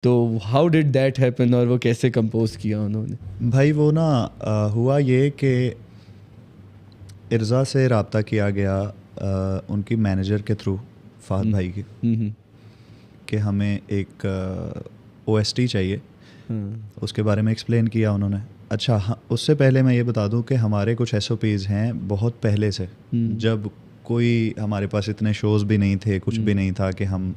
तो how did that happen, और वो कैसे कंपोज किया उन्होंने? भाई वो ना हुआ ये कि इर्ज़ा से रब्ता किया गया उनकी मैनेजर के थ्रू, फ़हद भाई की, कि हमें एक OST चाहिए। उसके बारे में एक्सप्लेन किया उन्होंने। अच्छा हाँ, उससे पहले मैं ये बता दूं कि हमारे कुछ SOPs हैं बहुत पहले से, जब कोई हमारे पास इतने शोज़ भी नहीं थे, कुछ भी नहीं था कि हम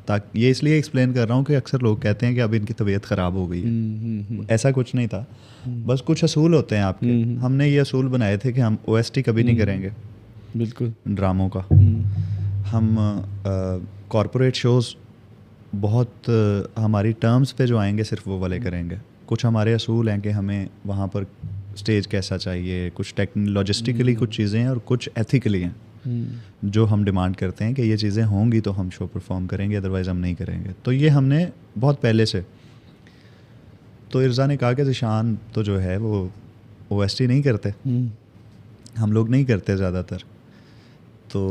ताकि ये इसलिए एक्सप्लेन कर रहा हूँ कि अक्सर लोग कहते हैं कि अब इनकी तबीयत ख़राब हो गई है। ऐसा कुछ नहीं था, बस कुछ असूल होते हैं आपके। हमने ये असूल बनाए थे कि हम OST कभी नहीं करेंगे बिल्कुल ड्रामों का। हम कॉरपोरेट शोज़ बहुत हमारी टर्म्स पे जो आएंगे सिर्फ वो वाले करेंगे। कुछ हमारे असूल हैं कि हमें वहाँ पर स्टेज कैसा चाहिए, कुछ लॉजिस्टिकली कुछ चीज़ें हैं और कुछ एथिकली हैं जो हम डिमांड करते हैं कि ये चीज़ें होंगी तो हम शो परफॉर्म करेंगे, अदरवाइज़ हम नहीं करेंगे। तो ये हमने बहुत पहले से। तो इर्ज़ा ने कहा कि ज़िशान तो जो है वो OST नहीं करते, हम लोग नहीं करते ज़्यादातर। तो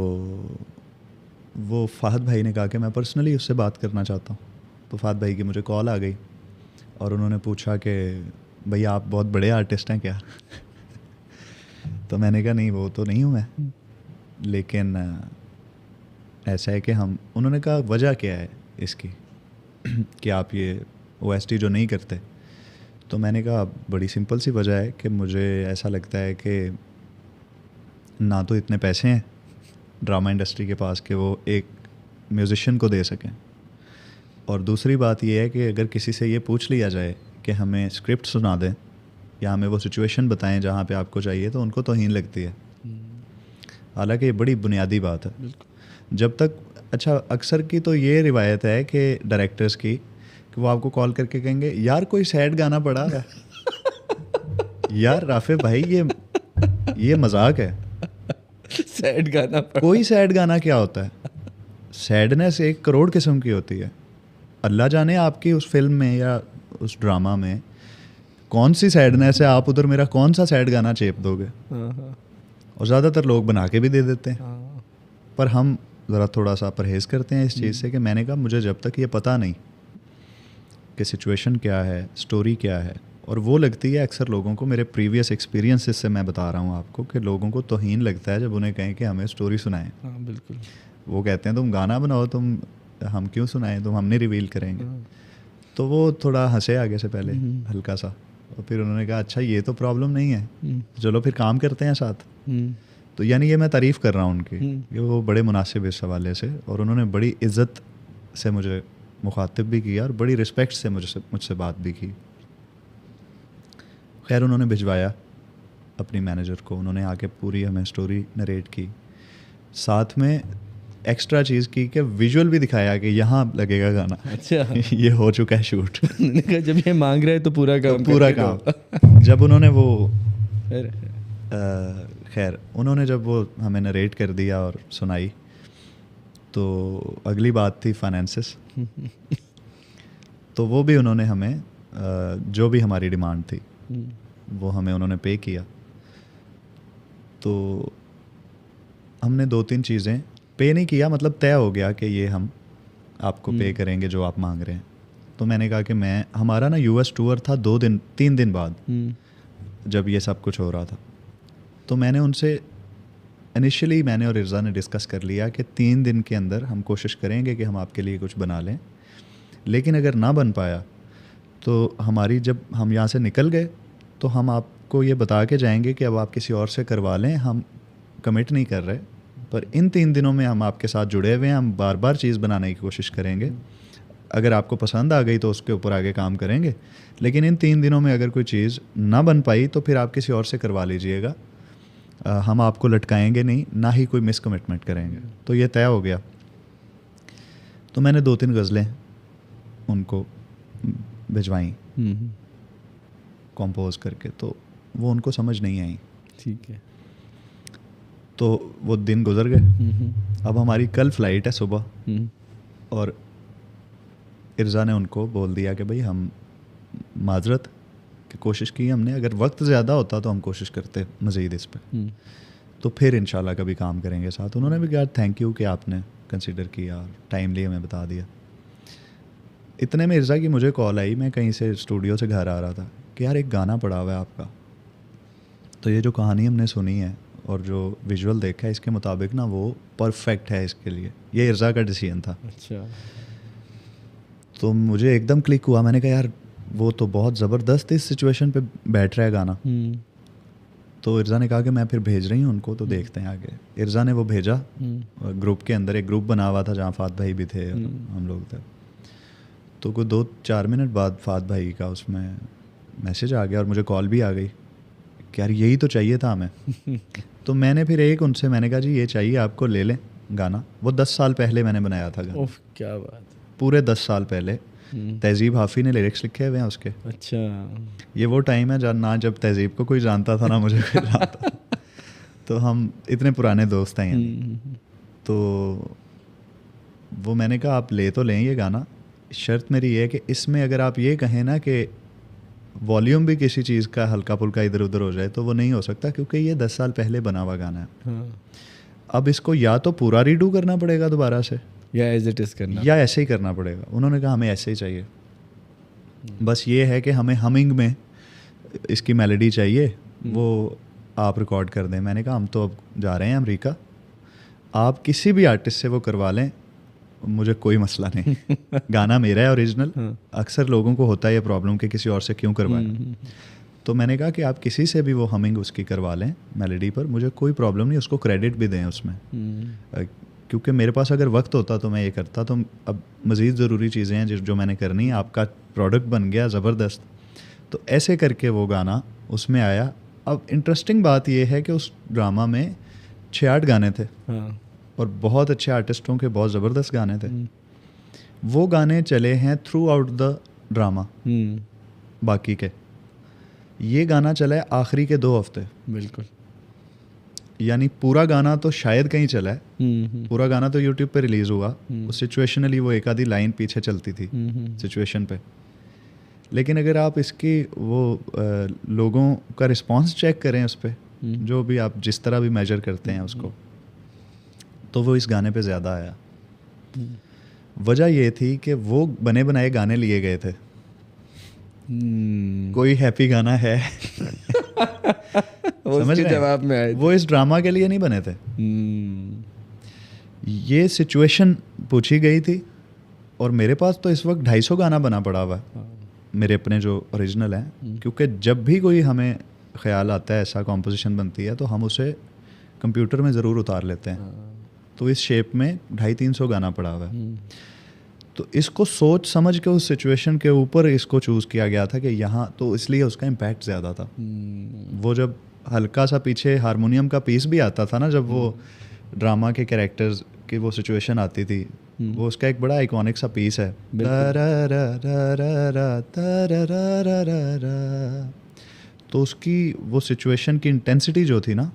वो फ़हद भाई ने कहा कि मैं पर्सनली उससे बात करना चाहता हूँ। तो फ़हद भाई की मुझे कॉल आ गई और उन्होंने पूछा कि भैया आप बहुत बड़े आर्टिस्ट हैं क्या? तो मैंने कहा नहीं, वो तो नहीं हूँ मैं, लेकिन ऐसा है कि हम, उन्होंने कहा वजह क्या है इसकी कि आप ये OST जो नहीं करते? तो मैंने कहा बड़ी सिंपल सी वजह है कि मुझे ऐसा लगता है कि ना तो इतने पैसे हैं ड्रामा इंडस्ट्री के पास कि वो एक म्यूज़िशियन को दे सकें, और दूसरी बात ये है कि अगर किसी से ये पूछ लिया जाए कि हमें स्क्रिप्ट सुना दें या हमें वो सिचुएशन बताएं जहाँ पे आपको चाहिए, तो उनको तौहीन लगती है। हालांकि ये बड़ी बुनियादी बात है। जब तक, अच्छा अक्सर की तो ये रिवायत है कि डायरेक्टर्स की, कि वो आपको कॉल करके कहेंगे यार कोई सैड गाना पड़ा है। यार राफे भाई ये मजाक है। सैड गाना कोई सैड गाना क्या होता है? सैडनेस 1 करोड़ किस्म की होती है। अल्लाह जाने आपकी उस फिल्म में या उस ड्रामा में कौन सी सैडनेस है, आप उधर मेरा कौन सा सैड गाना चेप दोगे? और ज़्यादातर लोग बना के भी दे देते हैं। पर हम ज़रा थोड़ा सा परहेज़ करते हैं इस चीज़ से कि मैंने कहा मुझे जब तक ये पता नहीं कि सिचुएशन क्या है, स्टोरी क्या है, और वो लगती है अक्सर लोगों को, मेरे प्रीवियस एक्सपीरियंसेस से मैं बता रहा हूँ आपको, कि लोगों को तौहीन लगता है जब उन्हें कहें कि हमें स्टोरी सुनाएं। बिल्कुल। वो कहते हैं तुम गाना बनाओ, तुम हम क्यों सुनाएं, तुम हमने रिवील करेंगे। तो वो थोड़ा हंसे आगे से पहले हल्का सा, और फिर उन्होंने कहा अच्छा ये तो प्रॉब्लम नहीं है, चलो फिर काम करते हैं साथ। तो यानी ये मैं तारीफ़ कर रहा हूँ उनकी कि वो बड़े मुनासिब इस हवाले से, और उन्होंने बड़ी इज़्ज़त से मुझे मुखातिब भी किया और बड़ी रिस्पेक्ट से मुझसे बात भी की। खैर उन्होंने भिजवाया अपनी मैनेजर को, उन्होंने आके पूरी हमें स्टोरी नरेट की, साथ में एक्स्ट्रा चीज़ की कि विजुअल भी दिखाया कि यहाँ लगेगा गाना। अच्छा। ये हो चुका है शूट। मैंने कहा जब ये मांग रहा है तो पूरा काम, तो पूरा काम जब उन्होंने वो खैर उन्होंने जब वो हमें नरेट कर दिया और सुनाई, तो अगली बात थी फाइनेंसेस। तो वो भी उन्होंने हमें जो भी हमारी डिमांड थी वो हमें उन्होंने पे किया। तो हमने 2-3 चीज़ें पे नहीं किया, मतलब तय हो गया कि ये हम आपको पे करेंगे जो आप मांग रहे हैं। तो मैंने कहा कि हमारा ना US टूर था 3 दिन बाद जब ये सब कुछ हो रहा था। तो मैंने उनसे इनिशियली, मैंने और इर्ज़ा ने डिस्कस कर लिया कि 3 दिन के अंदर हम कोशिश करेंगे कि हम आपके लिए कुछ बना लें, लेकिन अगर ना बन पाया तो हमारी, जब हम यहाँ से निकल गए तो हम आपको ये बता के जाएंगे कि अब आप किसी और से करवा लें, हम कमिट नहीं कर रहे, पर इन 3 दिनों में हम आपके साथ जुड़े हुए हैं, हम बार बार चीज़ बनाने की कोशिश करेंगे, अगर आपको पसंद आ गई तो उसके ऊपर आगे काम करेंगे, लेकिन इन 3 दिनों में अगर कोई चीज़ ना बन पाई तो फिर आप किसी और से करवा लीजिएगा, हम आपको लटकाएंगे नहीं, ना ही कोई मिस कमिटमेंट करेंगे। तो ये तय हो गया। तो मैंने 2-3 गज़लें उनको भिजवाई कंपोज करके, तो वो उनको समझ नहीं आई। ठीक है। तो वो दिन गुजर गए। अब हमारी कल फ़्लाइट है सुबह, और इर्ज़ा ने उनको बोल दिया कि भाई हम माजरत की कोशिश की हमने, अगर वक्त ज़्यादा होता तो हम कोशिश करते मज़ीद इस पर, तो फिर इंशाल्लाह कभी काम करेंगे साथ। उन्होंने भी कहा थैंक यू कि आपने कंसिडर किया और टाइमली हमें बता दिया। इतने में इर्जा की मुझे कॉल आई, मैं कहीं से स्टूडियो से घर आ रहा था कि यार एक गाना पड़ा हुआ है आपका, तो ये जो कहानी हमने सुनी है और जो विजुअल देखा है इसके मुताबिक ना वो परफेक्ट है इसके लिए। ये इर्जा का डिसीजन था। अच्छा। तो मुझे एकदम क्लिक हुआ, मैंने कहा यार वो तो बहुत ज़बरदस्त इस सिचुएशन पे बैठ रहा है गाना। तो इर्जा ने कहा कि मैं फिर भेज रही हूँ उनको, तो देखते हैं आगे। इर्जा ने वो भेजा ग्रुप के अंदर, एक ग्रुप बना हुआ था जहाँ फात भाई भी थे, हम लोग थे। तो कोई 2-4 मिनट बाद फात भाई का उसमें मैसेज आ गया और मुझे कॉल भी आ गई कि यार यही तो चाहिए था हमें। तो मैंने फिर उनसे मैंने कहा जी ये चाहिए आपको, ले लें गाना। वो 10 साल पहले मैंने बनाया था गाना। ओह क्या बात, पूरे 10 साल पहले। तहजीब हाफी ने लिरिक्स लिखे हुए हैं उसके। अच्छा। ये वो टाइम है जब तहजीब को कोई जानता था ना मुझे कोई जानता। तो हम इतने पुराने दोस्त हैं यानी। तो वो मैंने कहा आप ले तो लें ये गाना, शर्त मेरी ये है कि इसमें अगर आप ये कहें ना कि वॉल्यूम भी किसी चीज़ का हल्का फुल्का इधर उधर हो जाए तो वो नहीं हो सकता, क्योंकि ये 10 साल पहले बना हुआ गाना है। हाँ। अब इसको या तो पूरा रीडू करना पड़ेगा दोबारा से, या एज इट इज़ करना, या ऐसे ही करना पड़ेगा। उन्होंने कहा हमें ऐसे ही चाहिए, बस ये है कि हमें हमिंग में इसकी मेलोडी चाहिए, वो आप रिकॉर्ड कर दें। मैंने कहा हम तो अब जा रहे हैं अमेरिका, आप किसी भी आर्टिस्ट से वो करवा लें, मुझे कोई मसला नहीं। गाना मेरा है ओरिजिनल। अक्सर लोगों को होता है ये प्रॉब्लम कि किसी और से क्यों करवाएं। तो मैंने कहा कि आप किसी से भी वो हमिंग उसकी करवा लें मेलोडी पर, मुझे कोई प्रॉब्लम नहीं, उसको क्रेडिट भी दें उसमें। क्योंकि मेरे पास अगर वक्त होता तो मैं ये करता। तो अब मज़ीद ज़रूरी चीज़ें हैं जो मैंने करनी है। आपका प्रोडक्ट बन गया ज़बरदस्त, तो ऐसे करके वो गाना उसमें आया। अब इंटरेस्टिंग बात ये है कि उस ड्रामा में 6-8 गाने थे। हाँ। और बहुत अच्छे आर्टिस्टों के बहुत ज़बरदस्त गाने थे। वो गाने चले हैं थ्रू आउट द ड्रामा बाकी के। ये गाना चला है आखिरी के 2 हफ्ते। बिल्कुल। यानी पूरा गाना तो शायद कहीं चला है, पूरा गाना तो यूट्यूब पे रिलीज़ हुआ। सिचुएशनली वो एक आधी लाइन पीछे चलती थी सिचुएशन पे। लेकिन अगर आप इसकी वो लोगों का रिस्पॉन्स चेक करें उस पर, जो भी आप जिस तरह भी मेजर करते हैं उसको, तो वो इस गाने पे ज़्यादा आया। वजह ये थी कि वो बने बनाए गाने लिए गए थे। कोई हैप्पी गाना है समझ रहे जवाब में आए, वो इस ड्रामा के लिए नहीं बने थे। ये सिचुएशन पूछी गई थी और मेरे पास तो इस वक्त 250 गाना बना पड़ा हुआ है मेरे अपने जो ओरिजिनल हैं। क्योंकि जब भी कोई हमें ख्याल आता है ऐसा कॉम्पोजिशन बनती है तो हम उसे कंप्यूटर में ज़रूर उतार लेते हैं। तो इस शेप में 250-300 गाना पड़ा हुआ है। तो इसको सोच समझ के उस सिचुएशन के ऊपर इसको चूज़ किया गया था कि यहाँ, तो इसलिए उसका इम्पैक्ट ज़्यादा था। वो जब हल्का सा पीछे हारमोनियम का पीस भी आता था ना, जब वो ड्रामा के कैरेक्टर्स की वो सिचुएशन आती थी, वो उसका एक बड़ा आइकॉनिक सा पीस है। तो उसकी वो सिचुएशन की इंटेंसिटी जो थी ना,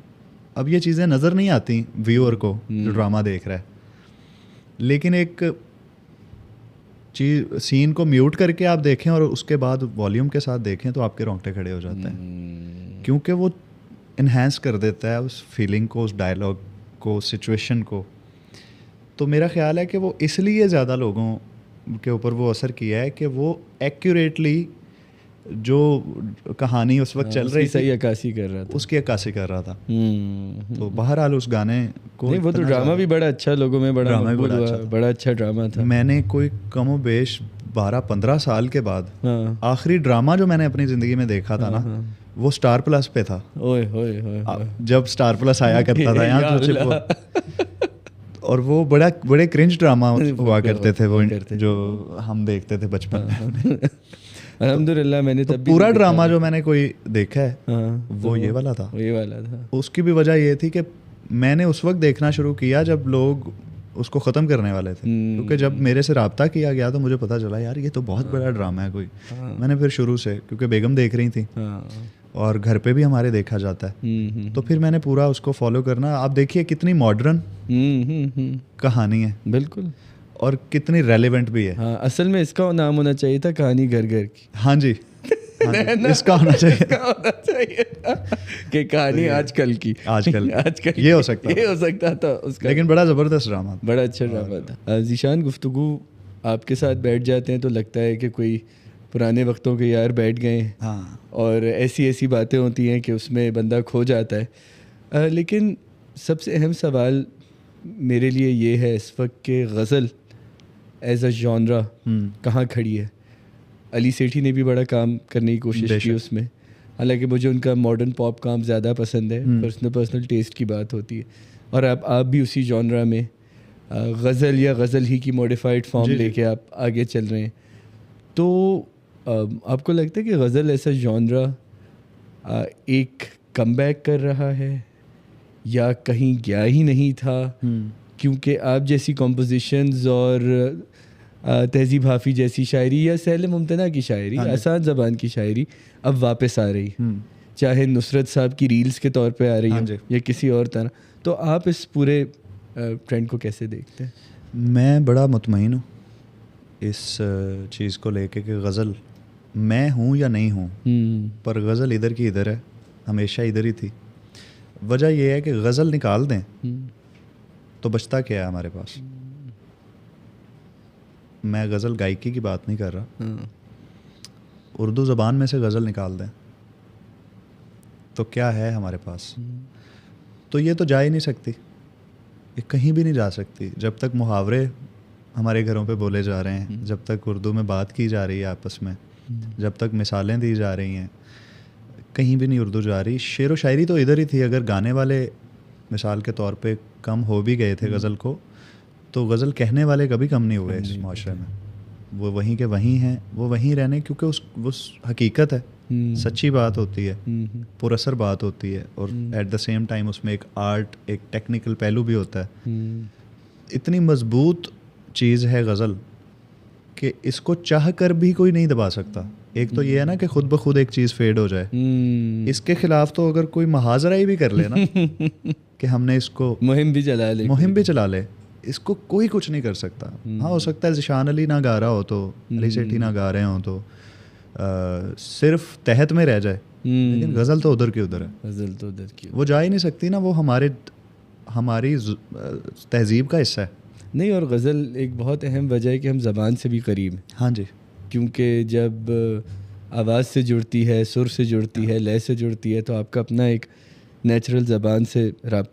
अब ये चीज़ें नज़र नहीं आती व्यूअर को जो ड्रामा देख रहा है, लेकिन एक चीज़ सीन को म्यूट करके आप देखें और उसके बाद वॉल्यूम के साथ देखें तो आपके रोंगटे खड़े हो जाते हैं। क्योंकि वो इन्हेंस कर देता है उस फीलिंग को, उस डायलॉग को, सिचुएशन को। तो मेरा ख्याल है कि वो इसलिए ज़्यादा लोगों के ऊपर वो असर किया है कि वो एक्यूरेटली जो कहानी उस वक्त चल रही थी सही अक्कासी कर रहा था, उसकी अक्कासी कर रहा था। तो बहरहाल उस गाने को नहीं, वो तो ड्रामा भी बड़ा अच्छा, लोगों में बड़ा मकबूल हुआ, बड़ा अच्छा ड्रामा था। मैंने कोई कमो बेश 12-15 साल के बाद आखिरी ड्रामा जो मैंने अपनी ज़िंदगी में देखा था ना, वो स्टार प्लस पे था। ओए होए होए, जब स्टार प्लस आया करता था यहाँ तो और वो बड़े क्रिंज ड्रामा हुआ करते थे वो, जो हम देखते थे बचपन में। अल्हम्दुलिल्लाह मैंने तो पूरा ड्रामा जो मैंने कोई देखा है वो ये वाला था। उसकी भी वजह ये थी कि मैंने उस वक्त देखना शुरू किया जब लोग उसको ख़त्म करने वाले थे। क्योंकि जब मेरे से रब्ता किया गया तो मुझे पता चला यार ये तो बहुत बड़ा ड्रामा है कोई। मैंने फिर शुरू से, क्योंकि बेगम देख रही थी और घर पे भी हमारे देखा जाता है, तो फिर मैंने पूरा उसको फॉलो करना। आप देखिए कितनी मॉडर्न कहानी है, बिल्कुल, और कितनी रेलेवेंट भी है। हाँ, असल में इसका नाम होना चाहिए था कहानी घर घर की। हाँ जी, इसका होना चाहिए कि कहानी आजकल की, आजकल ये हो सकता था उसका। लेकिन बड़ा ज़बरदस्त ड्रामा, बड़ा अच्छा ड्रामा था। ज़ीशान, गुफ्तगू आपके साथ बैठ जाते हैं तो लगता है कि कोई पुराने वक्तों के यार बैठ गए हैं। हाँ, और ऐसी ऐसी बातें होती हैं कि उसमें बंदा खो जाता है। लेकिन सबसे अहम सवाल मेरे लिए ये है इस वक्त कि गज़ल एज अ जॉनरा कहाँ खड़ी है। अली सेठी ने भी बड़ा काम करने की कोशिश की उसमें, हालांकि मुझे उनका मॉडर्न पॉप काम ज़्यादा पसंद है। पर्सनल टेस्ट की बात होती है। और आप भी उसी जॉनरा में गज़ल या गज़ल ही की मॉडिफाइड फॉर्म लेके आप आगे चल रहे हैं। तो आपको लगता है कि गज़ल ऐसा जॉनरा एक कमबैक कर रहा है या कहीं गया ही नहीं था? क्योंकि आप जैसी कॉम्पोजिशंस और तहजीब हाफी जैसी शायरी या सहल मुमतना की शायरी, आसान ज़बान की शायरी अब वापस आ रही, चाहे नुसरत साहब की रील्स के तौर पे आ रही हो या किसी और तरह। तो आप इस पूरे ट्रेंड को कैसे देखते हैं? मैं बड़ा मुतमईन हूँ इस चीज़ को लेके कि गज़ल मैं हूँ या नहीं हूँ, पर गज़ल इधर की इधर है, हमेशा इधर ही थी। वजह यह है कि गज़ल निकाल दें तो बचता क्या है हमारे पास। मैं गज़ल गायकी की बात नहीं कर रहा, उर्दू ज़बान में से गज़ल निकाल दें तो क्या है हमारे पास। तो ये तो जा ही नहीं सकती, ये कहीं भी नहीं जा सकती जब तक मुहावरे हमारे घरों पे बोले जा रहे हैं, जब तक उर्दू में बात की जा रही है आपस में, जब तक मिसालें दी जा रही हैं, कहीं भी नहीं उर्दू जा रही। शेर व शायरी तो इधर ही थी। अगर गाने वाले मिसाल के तौर पे कम हो भी गए थे गज़ल को, तो गज़ल कहने वाले कभी कम नहीं हुए इस माशरे में। वो वहीं के वहीं हैं, वो वहीं रहने, क्योंकि उस हकीकत है, सच्ची बात होती है, पुरअसर बात होती है, और एट द सेम टाइम उसमें एक आर्ट, एक टेक्निकल पहलू भी होता है। इतनी मजबूत चीज़ है गज़ल कि इसको चाह कर भी कोई नहीं दबा सकता। एक तो ये है ना कि खुद ब खुद एक चीज़ फेड हो जाए, इसके खिलाफ तो अगर कोई मुहाजरा ही भी कर ले ना कि हमने इसको मुहिम भी चला ले, इसको कोई कुछ नहीं कर सकता। हाँ, हो सकता है ज़िशान अली ना गा रहा हो तो, अली सेठी ना गा रहे हो तो सिर्फ तहत में रह जाए, लेकिन गज़ल तो उधर की उधर है, वो जा ही नहीं सकती ना, वो हमारी तहजीब का हिस्सा है। नहीं, और गज़ल एक बहुत अहम वजह है कि हम ज़बान से भी करीब हैं। हाँ जी, क्योंकि जब आवाज़ से जुड़ती है, सुर से जुड़ती है, लय से जुड़ती है, तो आपका अपना एक नेचुरल ज़बान से रब्त